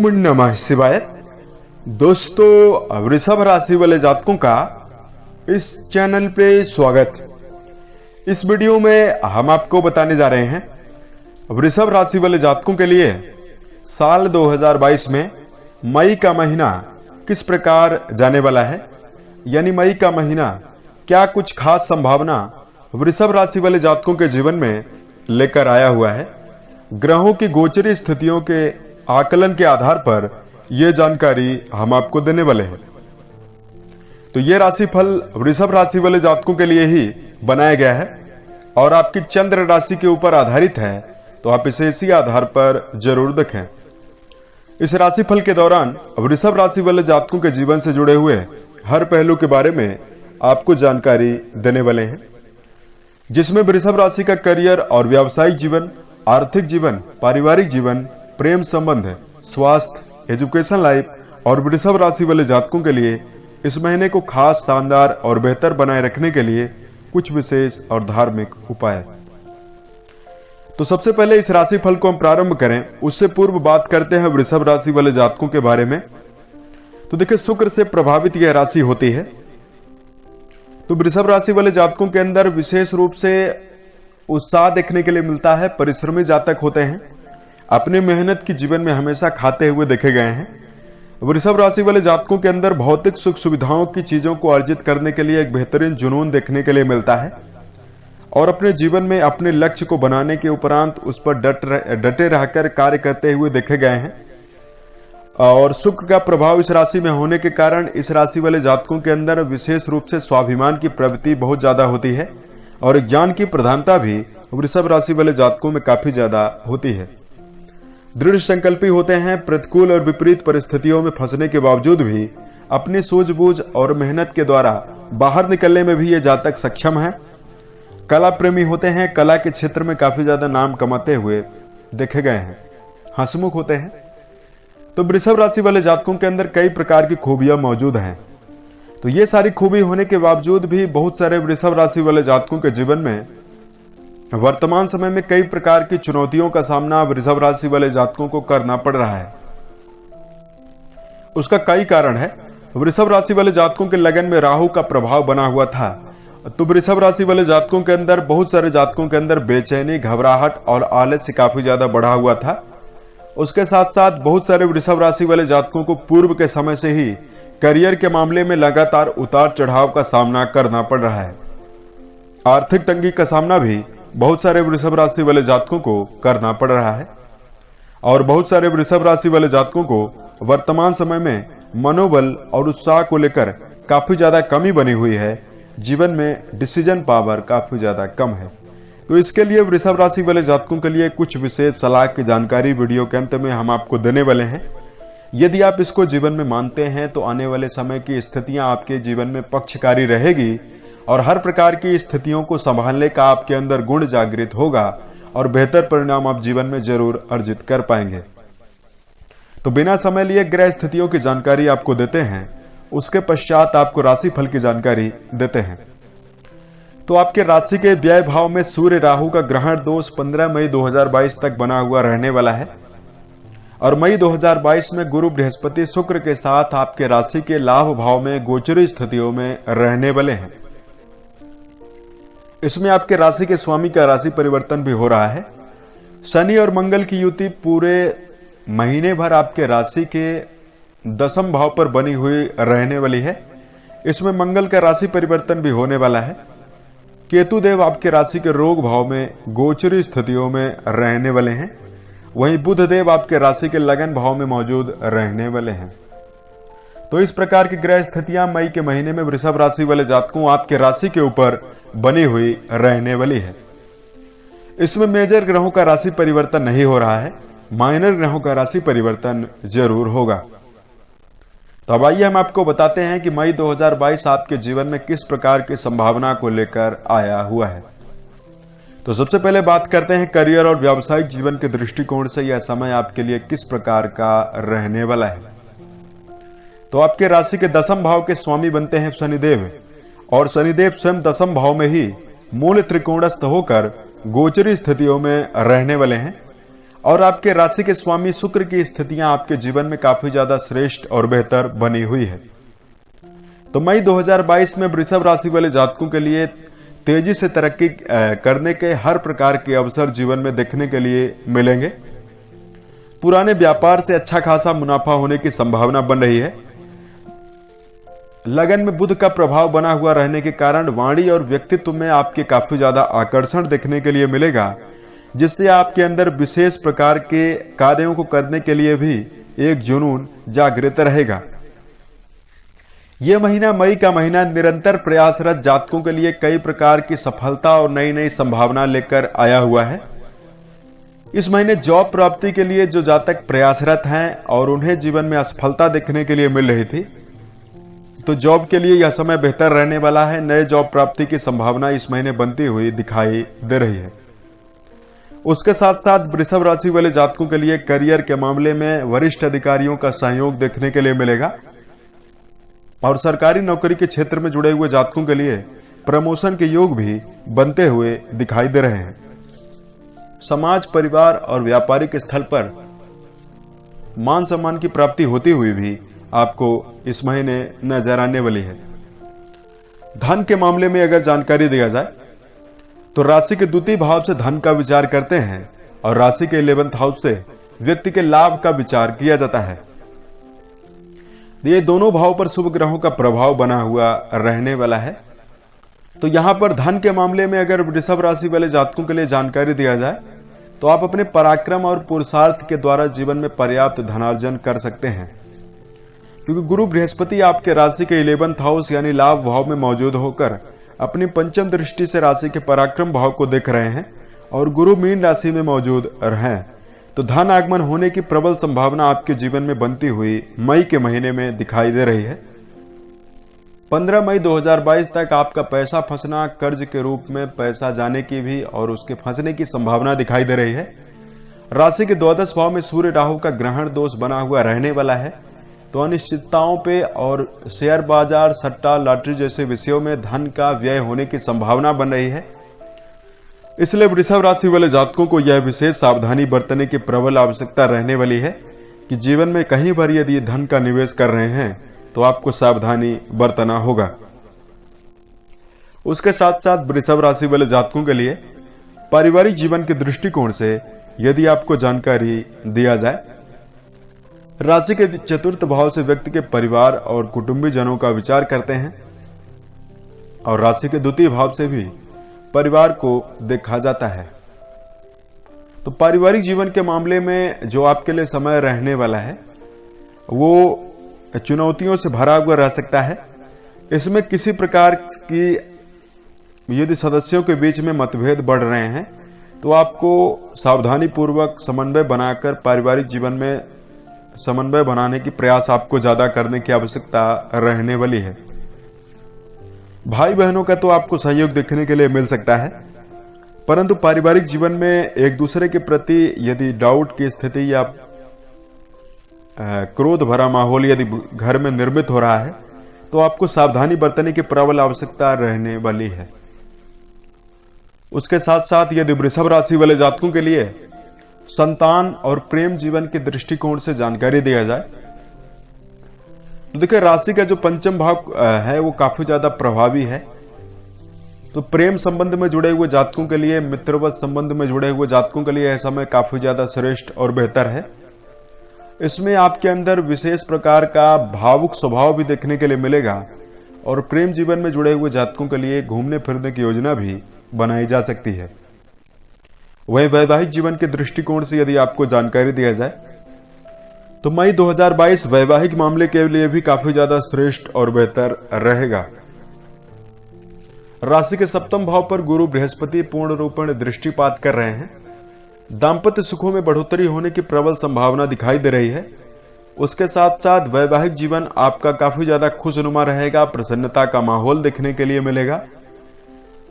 ओम नमः शिवाय। दोस्तों, वृषभ राशि वाले जातकों का इस चैनल पे स्वागत। इस वीडियो में हम आपको बताने जा रहे हैं वृषभ राशि वाले जातकों के लिए साल 2022 में मई का महीना किस प्रकार जाने वाला है, यानी मई का महीना क्या कुछ खास संभावना वृषभ राशि वाले जातकों के जीवन में लेकर आया हुआ है। ग्रहों की गोचरी स्थितियों के आकलन के आधार पर यह जानकारी हम आपको देने वाले हैं। तो यह राशिफल वृषभ राशि वाले जातकों के लिए ही बनाया गया है और आपकी चंद्र राशि के ऊपर आधारित है, तो आप इसे इसी आधार पर जरूर देखें। इस राशिफल के दौरान वृषभ राशि वाले जातकों के जीवन से जुड़े हुए हर पहलू के बारे में आपको जानकारी देने वाले हैं, जिसमें वृषभ राशि का करियर और व्यावसायिक जीवन, आर्थिक जीवन, पारिवारिक जीवन, प्रेम संबंध, स्वास्थ्य, एजुकेशन लाइफ और वृषभ राशि वाले जातकों के लिए इस महीने को खास, शानदार और बेहतर बनाए रखने के लिए कुछ विशेष और धार्मिक उपाय। तो सबसे पहले इस राशिफल को हम प्रारंभ करें, उससे पूर्व बात करते हैं वृषभ राशि वाले जातकों के बारे में। तो देखिए, शुक्र से प्रभावित यह राशि होती है, तो वृषभ राशि वाले जातकों के अंदर विशेष रूप से उत्साह देखने के लिए मिलता है। परिश्रमी जातक होते हैं, अपनी मेहनत की जीवन में हमेशा खाते हुए देखे गए हैं। वृषभ राशि वाले जातकों के अंदर भौतिक सुख सुविधाओं की चीजों को अर्जित करने के लिए एक बेहतरीन जुनून देखने के लिए मिलता है और अपने जीवन में अपने लक्ष्य को बनाने के उपरांत उस पर डटे रहकर कार्य करते हुए देखे गए हैं। और शुक्र का प्रभाव इस राशि में होने के कारण इस राशि वाले जातकों के अंदर विशेष रूप से स्वाभिमान की प्रवृत्ति बहुत ज्यादा होती है और ज्ञान की प्रधानता भी वृषभ राशि वाले जातकों में काफी ज्यादा होती है। दृढ़ संकल्पी होते हैं। प्रतिकूल और विपरीत परिस्थितियों में फंसने के बावजूद भी अपनी सूझबूझ और मेहनत के द्वारा बाहर निकलने में भी ये जातक सक्षम है। कला प्रेमी होते हैं, कला के क्षेत्र में काफी ज्यादा नाम कमाते हुए देखे गए हैं। हंसमुख होते हैं। तो वृषभ राशि वाले जातकों के अंदर कई प्रकार की खूबियां मौजूद हैं। तो ये सारी खूबी होने के बावजूद भी बहुत सारे वृषभ राशि वाले जातकों के जीवन में वर्तमान समय में कई प्रकार की चुनौतियों का सामना वृषभ राशि वाले जातकों को करना पड़ रहा है। उसका कई कारण है। वृषभ राशि वाले जातकों के लगन में राहु का प्रभाव बना हुआ था, तो वृषभ राशि वाले जातकों के अंदर, बहुत सारे जातकों के अंदर बेचैनी, घबराहट और आलस्य काफी ज्यादा बढ़ा हुआ था। उसके साथ साथ बहुत सारे वृषभ राशि वाले जातकों को पूर्व के समय से ही करियर के मामले में लगातार उतार चढ़ाव का सामना करना पड़ रहा है। आर्थिक तंगी का सामना भी बहुत सारे वृषभ राशि वाले जातकों को करना पड़ रहा है और बहुत सारे वृषभ राशि वाले जातकों को वर्तमान समय में मनोबल और उत्साह को लेकर काफी ज्यादा कमी बनी हुई है। जीवन में डिसीजन पावर काफी ज्यादा कम है। तो इसके लिए वृषभ राशि वाले जातकों के लिए कुछ विशेष सलाह की जानकारी वीडियो के अंत में हम आपको देने वाले हैं। यदि आप इसको जीवन में मानते हैं तो आने वाले समय की स्थितियां आपके जीवन में पक्षकारी रहेगी और हर प्रकार की स्थितियों को संभालने का आपके अंदर गुण जागृत होगा और बेहतर परिणाम आप जीवन में जरूर अर्जित कर पाएंगे। तो बिना समय लिए ग्रह स्थितियों की जानकारी आपको देते हैं, उसके पश्चात आपको राशिफल की जानकारी देते हैं। तो आपके राशि के व्यय भाव में सूर्य राहु का ग्रहण दोष 15 मई 2022 तक बना हुआ रहने वाला है और मई 2022 में गुरु बृहस्पति शुक्र के साथ आपके राशि के लाभ भाव में गोचरी स्थितियों में रहने वाले हैं। इसमें आपके राशि के स्वामी का राशि परिवर्तन भी हो रहा है। शनि और मंगल की युति पूरे महीने भर आपके राशि के दशम भाव पर बनी हुई रहने वाली है। इसमें मंगल का राशि परिवर्तन भी होने वाला है। केतु देव आपके राशि के रोग भाव में गोचरी स्थितियों में रहने वाले हैं। वहीं बुध देव आपके राशि के लगन भाव में मौजूद रहने वाले हैं। तो इस प्रकार की ग्रह स्थितियां मई के महीने में वृषभ राशि वाले जातकों आपके राशि के ऊपर बनी हुई रहने वाली है। इसमें मेजर ग्रहों का राशि परिवर्तन नहीं हो रहा है, माइनर ग्रहों का राशि परिवर्तन जरूर होगा। तो अब आइए हम आपको बताते हैं कि मई 2022 आपके जीवन में किस प्रकार की संभावना को लेकर आया हुआ है। तो सबसे पहले बात करते हैं करियर और व्यावसायिक जीवन के दृष्टिकोण से यह समय आपके लिए किस प्रकार का रहने वाला है। तो आपके राशि के दशम भाव के स्वामी बनते हैं शनिदेव और शनिदेव स्वयं दशम भाव में ही मूल त्रिकोणस्थ होकर गोचरी स्थितियों में रहने वाले हैं और आपके राशि के स्वामी शुक्र की स्थितियां आपके जीवन में काफी ज्यादा श्रेष्ठ और बेहतर बनी हुई है। तो मई 2022 में वृषभ राशि वाले जातकों के लिए तेजी से तरक्की करने के हर प्रकार के अवसर जीवन में देखने के लिए मिलेंगे। पुराने व्यापार से अच्छा खासा मुनाफा होने की संभावना बन रही है। लगन में बुध का प्रभाव बना हुआ रहने के कारण वाणी और व्यक्तित्व में आपके काफी ज्यादा आकर्षण देखने के लिए मिलेगा, जिससे आपके अंदर विशेष प्रकार के कार्यों को करने के लिए भी एक जुनून जागृत रहेगा। यह महीना, मई का महीना, निरंतर प्रयासरत जातकों के लिए कई प्रकार की सफलता और नई नई संभावना लेकर आया हुआ है। इस महीने जॉब प्राप्ति के लिए जो जातक प्रयासरत हैं और उन्हें जीवन में असफलता देखने के लिए मिल रही थी, तो जॉब के लिए यह समय बेहतर रहने वाला है। नए जॉब प्राप्ति की संभावना इस महीने बनती हुई दिखाई दे रही है। उसके साथ साथ वृषभ राशि वाले जातकों के लिए करियर के मामले में वरिष्ठ अधिकारियों का सहयोग देखने के लिए मिलेगा और सरकारी नौकरी के क्षेत्र में जुड़े हुए जातकों के लिए प्रमोशन के योग भी बनते हुए दिखाई दे रहे हैं। समाज, परिवार और व्यापारिक स्थल पर मान सम्मान की प्राप्ति होती हुई भी आपको इस महीने नजर आने वाली है। धन के मामले में अगर जानकारी दिया जाए तो राशि के द्वितीय भाव से धन का विचार करते हैं और राशि के 11th हाउस से व्यक्ति के लाभ का विचार किया जाता है। ये दोनों भाव पर शुभ ग्रहों का प्रभाव बना हुआ रहने वाला है। तो यहां पर धन के मामले में अगर वृषभ राशि वाले जातकों के लिए जानकारी दिया जाए तो आप अपने पराक्रम और पुरुषार्थ के द्वारा जीवन में पर्याप्त धनार्जन कर सकते हैं, क्योंकि गुरु बृहस्पति आपके राशि के 11th हाउस यानी लाभ भाव में मौजूद होकर अपनी पंचम दृष्टि से राशि के पराक्रम भाव को देख रहे हैं और गुरु मीन राशि में मौजूद हैं। तो धन आगमन होने की प्रबल संभावना आपके जीवन में बनती हुई मई के महीने में दिखाई दे रही है। 15 मई 2022 तक आपका पैसा फंसना, कर्ज के रूप में पैसा जाने की भी और उसके फंसने की संभावना दिखाई दे रही है। राशि के द्वादश भाव में सूर्य राहु का ग्रहण दोष बना हुआ रहने वाला है। तो अनिश्चितताओं पे और शेयर बाजार, सट्टा, लॉटरी जैसे विषयों में धन का व्यय होने की संभावना बन रही है। इसलिए वृषभ राशि वाले जातकों को यह विशेष सावधानी बरतने की प्रबल आवश्यकता रहने वाली है कि जीवन में कहीं पर यदि धन का निवेश कर रहे हैं तो आपको सावधानी बरतना होगा। उसके साथ साथ वृषभ राशि वाले जातकों के लिए पारिवारिक जीवन के दृष्टिकोण से यदि आपको जानकारी दिया जाए, राशि के चतुर्थ भाव से व्यक्ति के परिवार और कुटुंबी जनों का विचार करते हैं और राशि के द्वितीय भाव से भी परिवार को देखा जाता है। तो पारिवारिक जीवन के मामले में जो आपके लिए समय रहने वाला है वो चुनौतियों से भरा हुआ रह सकता है। इसमें किसी प्रकार की यदि सदस्यों के बीच में मतभेद बढ़ रहे हैं तो आपको सावधानी पूर्वक समन्वय बनाकर पारिवारिक जीवन में समन्वय बनाने की प्रयास आपको ज्यादा करने की आवश्यकता रहने वाली है। भाई बहनों का तो आपको सहयोग देखने के लिए मिल सकता है, परंतु पारिवारिक जीवन में एक दूसरे के प्रति यदि डाउट की स्थिति या क्रोध भरा माहौल यदि घर में निर्मित हो रहा है तो आपको सावधानी बरतने की प्रबल आवश्यकता रहने वाली है। उसके साथ साथ यदि वृषभ राशि वाले जातकों के लिए संतान और प्रेम जीवन के दृष्टिकोण से जानकारी दिया जाए तो देखिए, राशि का जो पंचम भाव है वो काफी ज्यादा प्रभावी है। तो प्रेम संबंध में जुड़े हुए जातकों के लिए, मित्रवत संबंध में जुड़े हुए जातकों के लिए यह समय काफी ज्यादा श्रेष्ठ और बेहतर है। इसमें आपके अंदर विशेष प्रकार का भावुक स्वभाव भी देखने के लिए मिलेगा और प्रेम जीवन में जुड़े हुए जातकों के लिए घूमने फिरने की योजना भी बनाई जा सकती है। वहीं वैवाहिक जीवन के दृष्टिकोण से यदि आपको जानकारी दिया जाए तो मई 2022 वैवाहिक मामले के लिए भी काफी ज्यादा श्रेष्ठ और बेहतर रहेगा। राशि के सप्तम भाव पर गुरु बृहस्पति पूर्ण रूपेण दृष्टिपात कर रहे हैं। दांपत्य सुखों में बढ़ोतरी होने की प्रबल संभावना दिखाई दे रही है। उसके साथ साथ वैवाहिक जीवन आपका काफी ज्यादा खुशनुमा रहेगा, प्रसन्नता का माहौल देखने के लिए मिलेगा।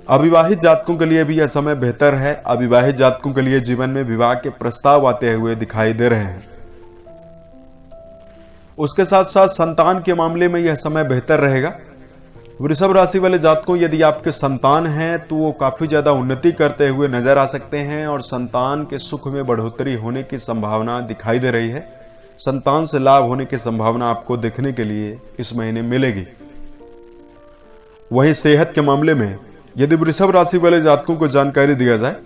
अविवाहित जातकों के लिए भी यह समय बेहतर है। अविवाहित जातकों के लिए जीवन में विवाह के प्रस्ताव आते हुए दिखाई दे रहे हैं। उसके साथ साथ संतान के मामले में यह समय बेहतर रहेगा। वृषभ राशि वाले जातकों, यदि आपके संतान हैं तो वो काफी ज्यादा उन्नति करते हुए नजर आ सकते हैं और संतान के सुख में बढ़ोतरी होने की संभावना दिखाई दे रही है। संतान से लाभ होने की संभावना आपको देखने के लिए इस महीने मिलेगी। वहीं सेहत के मामले में यदि वृषभ राशि वाले जातकों को जानकारी दिया जाए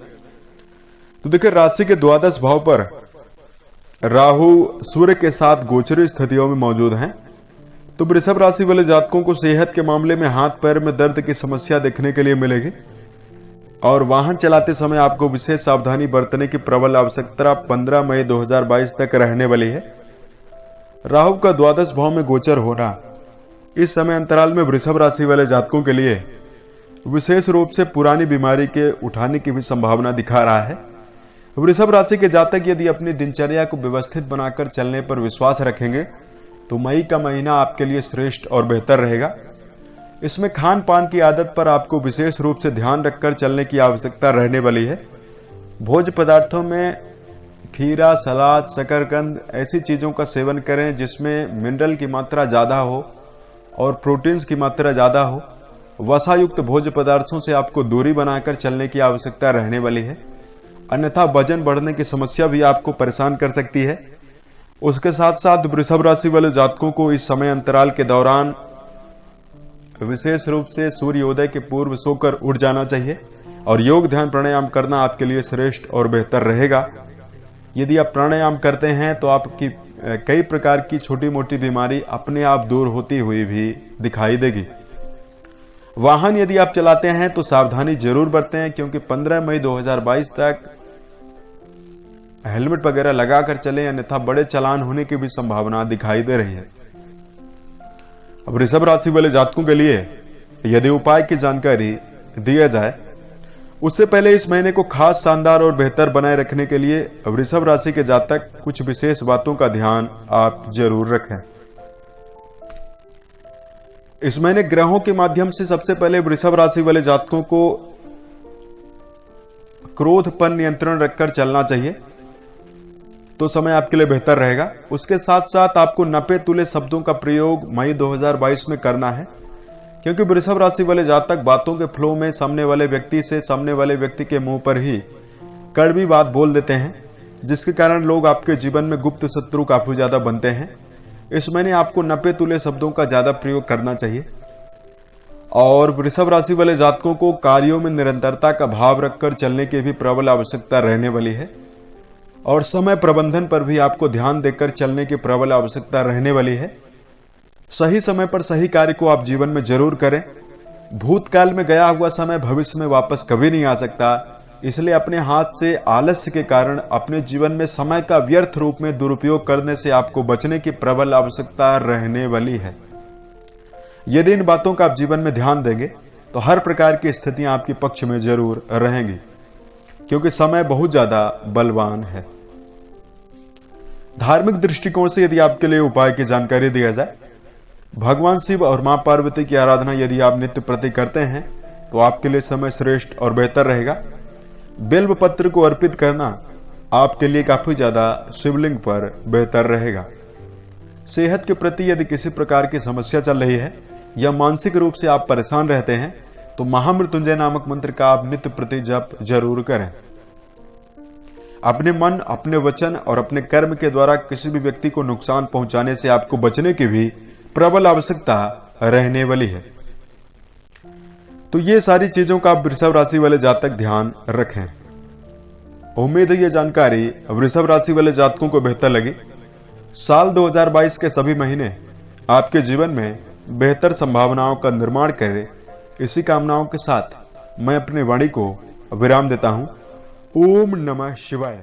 तो देखिए, राशि के द्वादश भाव पर राहु सूर्य के साथ गोचरी स्थितियों में मौजूद हैं। तो वृषभ राशि वाले जातकों को सेहत के मामले में हाथ पैर में दर्द की समस्या देखने के लिए मिलेगी और वाहन चलाते समय आपको विशेष सावधानी बरतने की प्रबल आवश्यकता 15 मई 2022 तक रहने वाली है। राहु का द्वादश भाव में गोचर होना इस समय अंतराल में वृषभ राशि वाले जातकों के लिए विशेष रूप से पुरानी बीमारी के उठाने की भी संभावना दिखा रहा है। वृषभ राशि के जातक यदि अपनी दिनचर्या को व्यवस्थित बनाकर चलने पर विश्वास रखेंगे तो मई का महीना आपके लिए श्रेष्ठ और बेहतर रहेगा। इसमें खान पान की आदत पर आपको विशेष रूप से ध्यान रखकर चलने की आवश्यकता रहने वाली है। भोज्य पदार्थों में खीरा, सलाद, शकरकंद ऐसी चीजों का सेवन करें जिसमें मिनरल की मात्रा ज्यादा हो और प्रोटीन्स की मात्रा ज्यादा हो। वसायुक्त भोज्य पदार्थों से आपको दूरी बनाकर चलने की आवश्यकता रहने वाली है, अन्यथा वजन बढ़ने की समस्या भी आपको परेशान कर सकती है। उसके साथ साथ वृषभ राशि वाले जातकों को इस समय अंतराल के दौरान विशेष रूप से सूर्योदय के पूर्व सोकर उठ जाना चाहिए और योग ध्यान प्राणायाम करना आपके लिए श्रेष्ठ और बेहतर रहेगा। यदि आप प्राणायाम करते हैं तो आपकी कई प्रकार की छोटी मोटी बीमारी अपने आप दूर होती हुई भी दिखाई देगी। वाहन यदि आप चलाते हैं तो सावधानी जरूर बरतें, क्योंकि 15 मई 2022 तक हेलमेट वगैरह लगाकर चलें, अन्यथा बड़े चालान होने की भी संभावना दिखाई दे रही है। अब वृषभ राशि वाले जातकों के लिए यदि उपाय की जानकारी दिया जाए, उससे पहले इस महीने को खास, शानदार और बेहतर बनाए रखने के लिए वृषभ राशि के जातक कुछ विशेष बातों का ध्यान आप जरूर रखें। इस महीने ग्रहों के माध्यम से सबसे पहले वृषभ राशि वाले जातकों को क्रोध पर नियंत्रण रखकर चलना चाहिए, तो समय आपके लिए बेहतर रहेगा। उसके साथ साथ आपको नपे तुले शब्दों का प्रयोग मई 2022 में करना है, क्योंकि वृषभ राशि वाले जातक बातों के फ्लो में सामने वाले व्यक्ति के मुंह पर ही कड़वी बात बोल देते हैं, जिसके कारण लोग आपके जीवन में गुप्त शत्रु काफी ज्यादा बनते हैं। इस महीने आपको नपे तुले शब्दों का ज्यादा प्रयोग करना चाहिए और वृषभ राशि वाले जातकों को कार्यों में निरंतरता का भाव रखकर चलने की भी प्रबल आवश्यकता रहने वाली है और समय प्रबंधन पर भी आपको ध्यान देकर चलने की प्रबल आवश्यकता रहने वाली है। सही समय पर सही कार्य को आप जीवन में जरूर करें। भूतकाल में गया हुआ समय भविष्य में वापस कभी नहीं आ सकता, इसलिए अपने हाथ से आलस्य के कारण अपने जीवन में समय का व्यर्थ रूप में दुरुपयोग करने से आपको बचने की प्रबल आवश्यकता रहने वाली है। यदि इन बातों का आप जीवन में ध्यान देंगे तो हर प्रकार की स्थितियां आपके पक्ष में जरूर रहेंगी, क्योंकि समय बहुत ज्यादा बलवान है। धार्मिक दृष्टिकोण से यदि आपके लिए उपाय की जानकारी दिया जाए, भगवान शिव और मां पार्वती की आराधना यदि आप नित्य प्रति करते हैं तो आपके लिए समय श्रेष्ठ और बेहतर रहेगा। बिल्व पत्र को अर्पित करना आपके लिए काफी ज्यादा शिवलिंग पर बेहतर रहेगा। सेहत के प्रति यदि किसी प्रकार की समस्या चल रही है या मानसिक रूप से आप परेशान रहते हैं तो महामृत्युंजय नामक मंत्र का आप नित्य प्रति जप जरूर करें। अपने मन, अपने वचन और अपने कर्म के द्वारा किसी भी व्यक्ति को नुकसान पहुंचाने से आपको बचने की भी प्रबल आवश्यकता रहने वाली है। तो ये सारी चीजों का आप वृषभ राशि वाले जातक ध्यान रखें। उम्मीद है ये जानकारी वृषभ राशि वाले जातकों को बेहतर लगी। साल 2022 के सभी महीने आपके जीवन में बेहतर संभावनाओं का निर्माण करे, इसी कामनाओं के साथ मैं अपनी वाणी को विराम देता हूं। ओम नमः शिवाय।